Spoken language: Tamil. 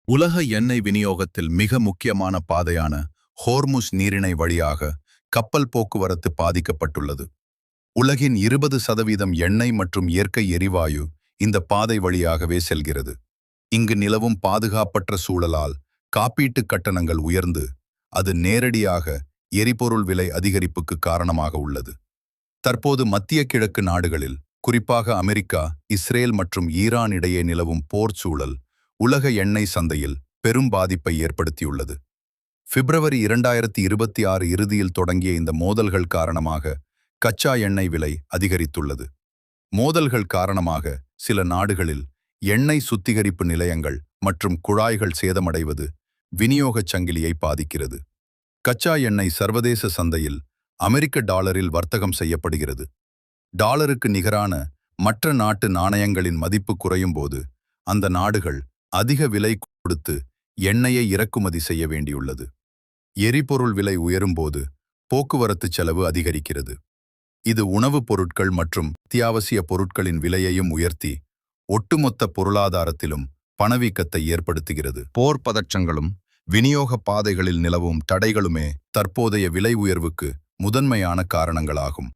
உலக எண்ணெய் விநியோகத்தில் மிக முக்கியமான பாதையான ஹோர்முஸ் நீரிணை வழியாக கப்பல் போக்குவரத்து பாதிக்கப்பட்டுள்ளது. உலகின் 20% எண்ணெய் மற்றும் இயற்கை எரிவாயு இந்த பாதை வழியாகவே செல்கிறது. இங்கு நிலவும் பாதுகாப்பற்ற சூழலால் காப்பீட்டு கட்டணங்கள் உயர்ந்து அது நேரடியாக எரிபொருள் விலை அதிகரிப்புக்கு காரணமாக உள்ளது. தற்போது மத்திய கிழக்கு நாடுகளில், குறிப்பாக அமெரிக்கா, இஸ்ரேல் மற்றும் ஈரான் இடையே நிலவும் போர் சூழல் உலக எண்ணெய் சந்தையில் பெரும் பாதிப்பை ஏற்படுத்தியுள்ளது. பிப்ரவரி 2026 இறுதியில் தொடங்கிய இந்த மோதல்கள் காரணமாக கச்சா எண்ணெய் விலை அதிகரித்துள்ளது. மோதல்கள் காரணமாக சில நாடுகளில் எண்ணெய் சுத்திகரிப்பு நிலையங்கள் மற்றும் குழாய்கள் சேதமடைவது விநியோகச் சங்கிலியை பாதிக்கிறது. கச்சா எண்ணெய் சர்வதேச சந்தையில் அமெரிக்க டாலரில் வர்த்தகம் செய்யப்படுகிறது. டாலருக்கு நிகரான மற்ற நாட்டு நாணயங்களின் மதிப்பு குறையும் போது அந்த நாடுகள் அதிக விலை கொடுத்து எண்ணெயை இறக்குமதி செய்ய வேண்டியுள்ளது. எரிபொருள் விலை உயரும்போது போக்குவரத்து செலவு அதிகரிக்கிறது. இது உணவுப் பொருட்கள் மற்றும் அத்தியாவசிய பொருட்களின் விலையையும் உயர்த்தி ஒட்டுமொத்த பொருளாதாரத்திலும் பணவீக்கத்தை ஏற்படுத்துகிறது. போர் பதற்றங்களும் விநியோக பாதைகளில் நிலவும் தடைகளுமே தற்போதைய விலை உயர்வுக்கு முதன்மையான காரணங்களாகும்.